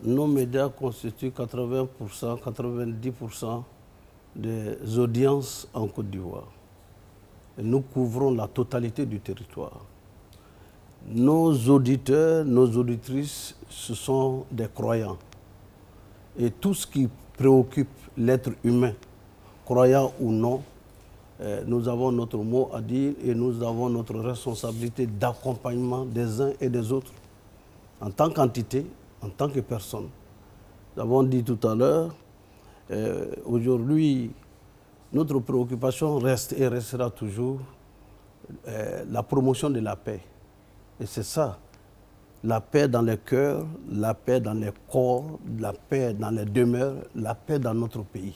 nos médias constituent 80%, 90% des audiences en Côte d'Ivoire. Nous couvrons la totalité du territoire. Nos auditeurs, nos auditrices, ce sont des croyants. Et tout ce qui préoccupe l'être humain, croyant ou non, nous avons notre mot à dire et nous avons notre responsabilité d'accompagnement des uns et des autres, en tant qu'entité, en tant que personne. Nous avons dit tout à l'heure, aujourd'hui, notre préoccupation reste et restera toujours la promotion de la paix. Et c'est ça, la paix dans les cœurs, la paix dans les corps, la paix dans les demeures, la paix dans notre pays.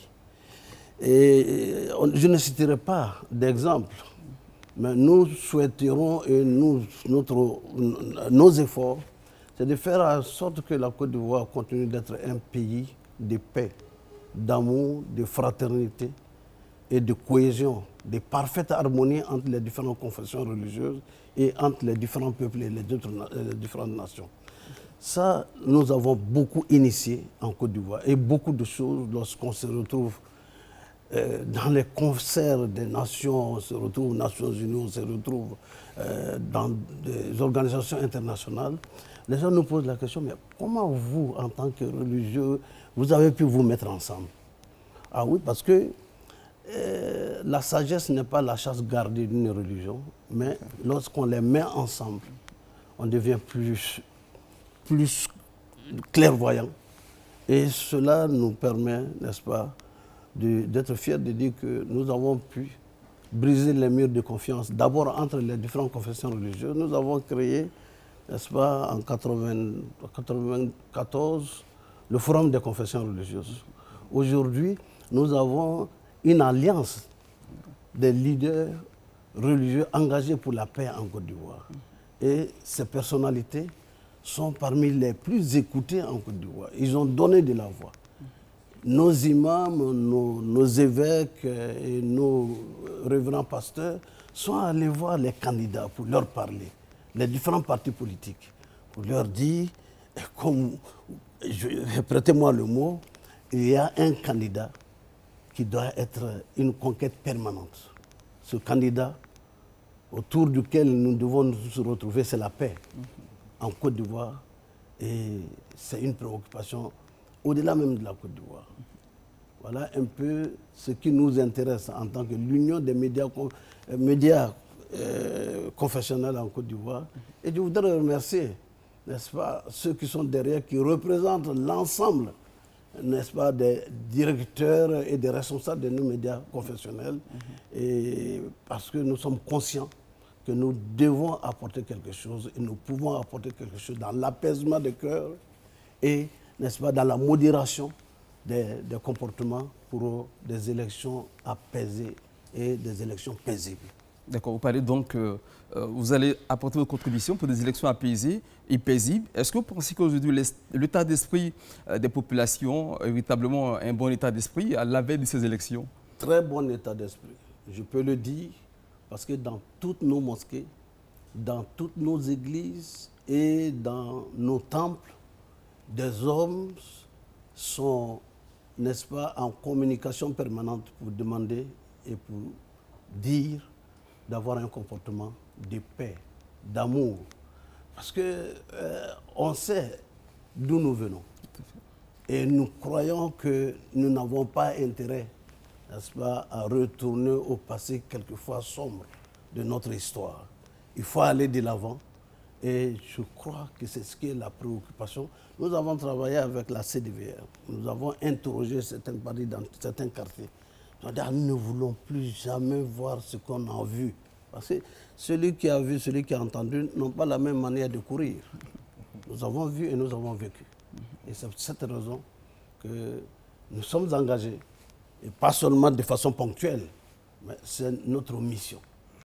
Et je ne citerai pas d'exemple, mais nous souhaiterons et nos efforts, c'est de faire en sorte que la Côte d'Ivoire continue d'être un pays de paix, d'amour, de fraternité et de cohésion, de parfaite harmonie entre les différentes confessions religieuses et entre les différents peuples et les différentes nations. Ça, nous avons beaucoup initié en Côte d'Ivoire et beaucoup de choses lorsqu'on se retrouve dans les concerts des nations, on se retrouve aux Nations Unies, on se retrouve dans des organisations internationales. Les gens nous posent la question, mais comment vous, en tant que religieux, vous avez pu vous mettre ensemble? Ah oui, parce que la sagesse n'est pas la chasse gardée d'une religion, mais lorsqu'on les met ensemble, on devient plus clairvoyant. Et cela nous permet, n'est-ce pas, d'être fiers de dire que nous avons pu briser les murs de confiance, d'abord entre les différentes confessions religieuses. Nous avons créé, n'est-ce pas, en 1994, le Forum des confessions religieuses. Aujourd'hui, nous avons une alliance des leaders religieux engagés pour la paix en Côte d'Ivoire. Et ces personnalités sont parmi les plus écoutées en Côte d'Ivoire. Ils ont donné de la voix. Nos imams, nos évêques et nos révérends pasteurs sont allés voir les candidats pour leur parler, les différents partis politiques, pour leur dire, prêtez-moi le mot, il y a un candidat qui doit être une conquête permanente. Ce candidat autour duquel nous devons nous retrouver, c'est la paix en Côte d'Ivoire. Et c'est une préoccupation au-delà même de la Côte d'Ivoire. Voilà un peu ce qui nous intéresse en tant que l'union des médias confessionnels en Côte d'Ivoire. Et je voudrais remercier, n'est-ce pas, ceux qui sont derrière, qui représentent l'ensemble, n'est-ce pas, des directeurs et des responsables de nos médias confessionnels. Et parce que nous sommes conscients que nous devons apporter quelque chose et nous pouvons apporter quelque chose dans l'apaisement des cœurs et, n'est-ce pas, dans la modération des comportements pour des élections apaisées et des élections paisibles. D'accord, vous parlez donc, vous allez apporter votre contribution pour des élections apaisées et paisibles. Est-ce que vous pensez qu'aujourd'hui, l'état d'esprit des populations est véritablement un bon état d'esprit à la veille de ces élections? Très bon état d'esprit, je peux le dire, parce que dans toutes nos mosquées, dans toutes nos églises et dans nos temples, des hommes sont, n'est-ce pas, en communication permanente pour demander et pour dire d'avoir un comportement de paix, d'amour. Parce que on sait d'où nous venons. Et nous croyons que nous n'avons pas intérêt, n'est-ce pas, à retourner au passé quelquefois sombre de notre histoire. Il faut aller de l'avant. Et je crois que c'est ce qui est la préoccupation. Nous avons travaillé avec la CDVR. Nous avons interrogé certaines parties dans certains quartiers. Nous ne voulons plus jamais voir ce qu'on a vu. Parce que celui qui a vu, celui qui a entendu n'ont pas la même manière de courir. Nous avons vu et nous avons vécu. Et c'est pour cette raison que nous sommes engagés. Et pas seulement de façon ponctuelle, mais c'est notre mission.